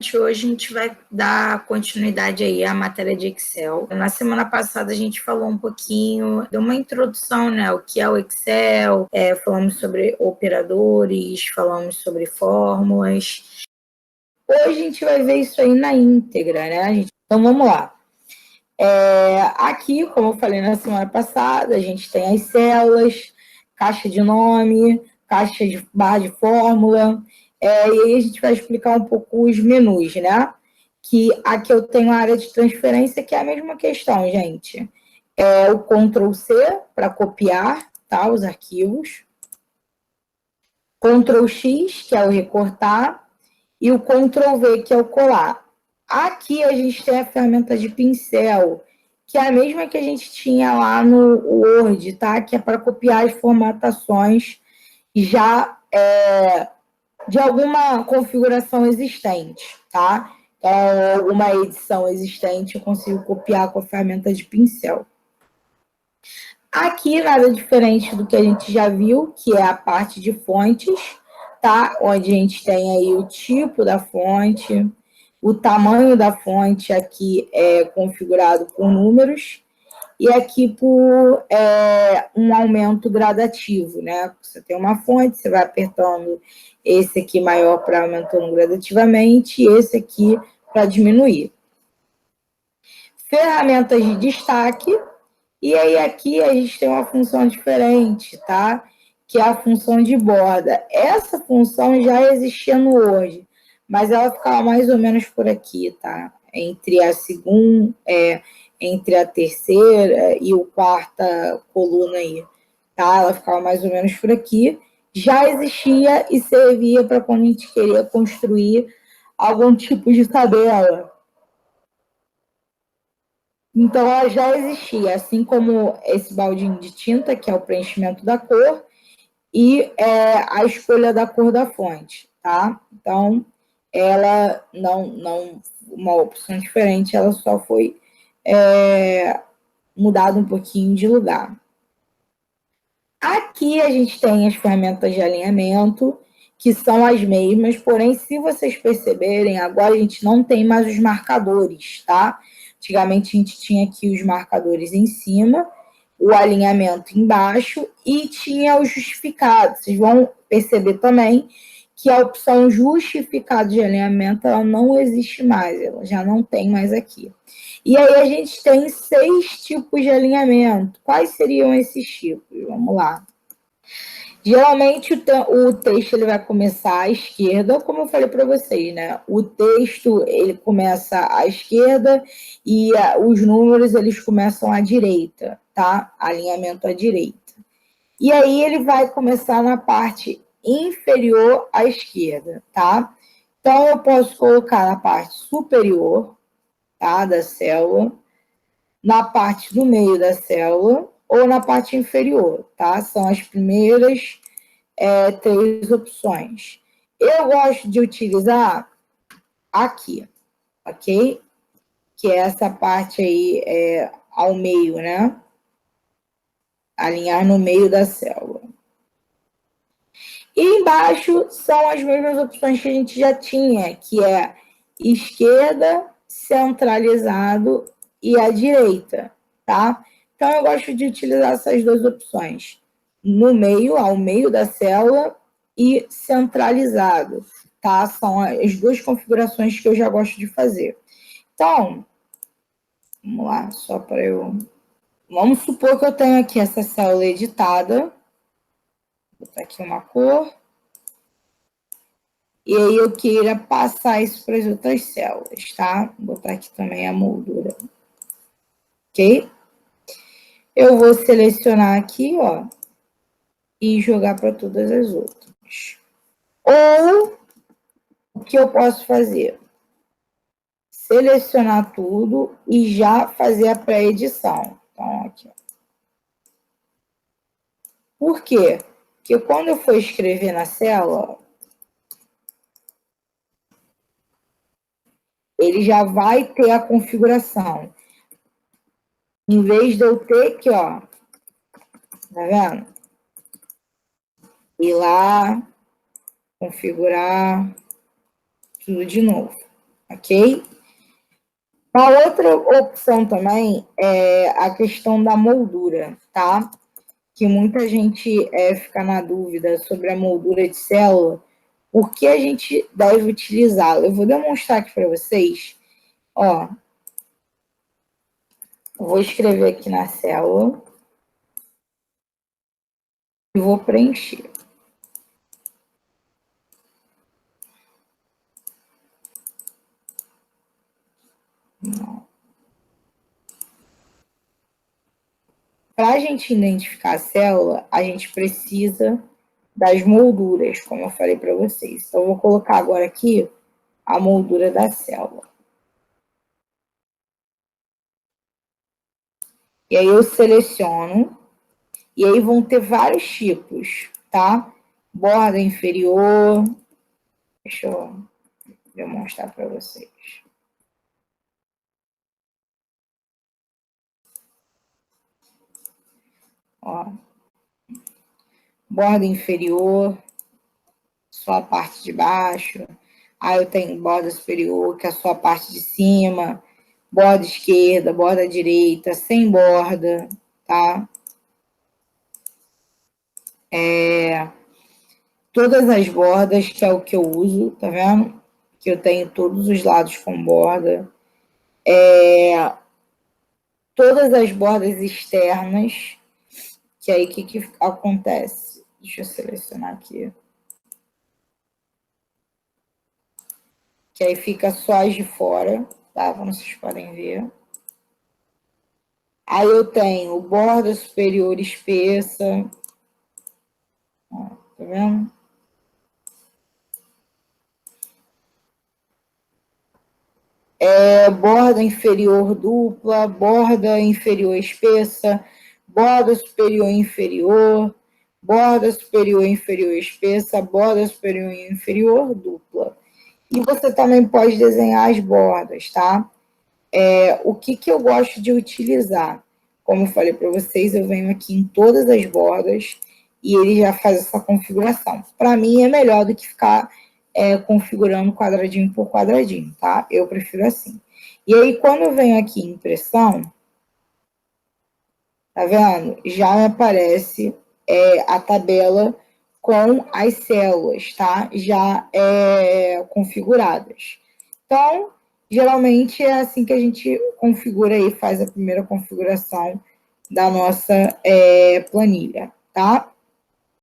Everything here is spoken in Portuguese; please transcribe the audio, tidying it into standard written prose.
Hoje a gente vai dar continuidade aí à matéria de Excel. Na semana passada a gente falou um pouquinho, deu uma introdução, né? O que é o Excel, falamos sobre operadores, falamos sobre fórmulas. Hoje a gente vai ver isso aí na íntegra, né? Então vamos lá. Aqui, como eu falei na semana passada, a gente tem as células, caixa de nome, caixa de barra de fórmula, e aí a gente vai explicar um pouco os menus, né? Que aqui eu tenho a área de transferência, que é a mesma questão, gente. É o Ctrl+C para copiar, tá, os arquivos. Ctrl+X, que é o recortar, e o Ctrl+V, que é o colar. Aqui a gente tem a ferramenta de pincel, que é a mesma que a gente tinha lá no Word, tá? Que é para copiar as formatações já de alguma configuração existente, tá? Então, alguma edição existente eu consigo copiar com a ferramenta de pincel. Aqui nada diferente do que a gente já viu, que é a parte de fontes, tá? Onde a gente tem aí o tipo da fonte, o tamanho da fonte aqui é configurado por números, e aqui por um aumento gradativo, né? Você tem uma fonte, você vai apertando esse aqui maior para aumentando gradativamente, e esse aqui para diminuir. Ferramentas de destaque, e aí aqui a gente tem uma função diferente, tá? Que é a função de borda. Essa função já existia no Word, mas ela ficava mais ou menos por aqui, tá? Entre a segunda, entre a terceira e a quarta coluna aí, tá? Ela ficava mais ou menos por aqui. Já existia e servia para quando a gente queria construir algum tipo de tabela. Então, ela já existia, assim como esse baldinho de tinta, que é o preenchimento da cor, e a escolha da cor da fonte, tá? Então, ela não uma opção diferente, ela só foi mudada um pouquinho de lugar. Aqui a gente tem as ferramentas de alinhamento, que são as mesmas, porém, se vocês perceberem, agora a gente não tem mais os marcadores, tá? Antigamente a gente tinha aqui os marcadores em cima, o alinhamento embaixo e tinha o justificado. Vocês vão perceber também que a opção justificado de alinhamento ela não existe mais, ela já não tem mais aqui. E aí a gente tem 6 tipos de alinhamento. Quais seriam esses tipos? Vamos lá. Geralmente o texto ele vai começar à esquerda, como eu falei para vocês, né? O texto ele começa à esquerda e os números eles começam à direita, tá? Alinhamento à direita. E aí ele vai começar na parte inferior à esquerda, tá? Então eu posso colocar na parte superior, tá? Da célula, na parte do meio da célula ou na parte inferior, tá? São as primeiras 3 opções. Eu gosto de utilizar aqui, ok? Que é essa parte aí ao meio, né? Alinhar no meio da célula. E embaixo são as mesmas opções que a gente já tinha, que é esquerda, centralizado e a direita, tá? Então, eu gosto de utilizar essas 2 opções. No meio, ao meio da célula e centralizado, tá? São as 2 configurações que eu já gosto de fazer. Então, vamos lá, só para eu... Vamos supor que eu tenho aqui essa célula editada. Vou botar aqui uma cor. E aí eu queira passar isso para as outras células, tá? Vou botar aqui também a moldura. Ok? Eu vou selecionar aqui, ó, e jogar para todas as outras. Ou, o que eu posso fazer? Selecionar tudo e já fazer a pré-edição. Então, aqui, ó. Por quê? Porque quando eu for escrever na célula, ele já vai ter a configuração. Em vez de eu ter aqui, ó, tá vendo? Ir lá, configurar tudo de novo. ok? Uma outra opção também é a questão da moldura, tá? Que muita gente fica na dúvida sobre a moldura de célula, por que a gente deve utilizá-la. Eu vou demonstrar aqui para vocês, ó, vou escrever aqui na célula e vou preencher. Para a gente identificar a célula, a gente precisa das molduras, como eu falei para vocês. Então, eu vou colocar agora aqui a moldura da célula. E aí eu seleciono, e aí vão ter vários tipos, tá? Borda inferior, deixa eu demonstrar para vocês. Ó, borda inferior, só a parte de baixo. Aí eu tenho borda superior, que é só a parte de cima. Borda esquerda, borda direita, sem borda, tá? Todas as bordas, que é o que eu uso, tá vendo? Que eu tenho todos os lados com borda. Todas as bordas externas, que aí o que acontece? Deixa eu selecionar aqui. Que aí fica só as de fora, tá? Como vocês podem ver. Aí eu tenho borda superior espessa. Ó, tá vendo? Borda inferior dupla, borda inferior espessa, borda superior inferior, borda superior inferior espessa, borda superior inferior dupla. E você também pode desenhar as bordas, tá? O que eu gosto de utilizar? Como eu falei para vocês, eu venho aqui em todas as bordas e ele já faz essa configuração. Para mim é melhor do que ficar configurando quadradinho por quadradinho, tá? Eu prefiro assim. E aí, quando eu venho aqui em impressão, tá vendo? Já me aparece a tabela com as células, tá? Já configuradas. Então, geralmente é assim que a gente configura aí, faz a primeira configuração da nossa planilha, tá?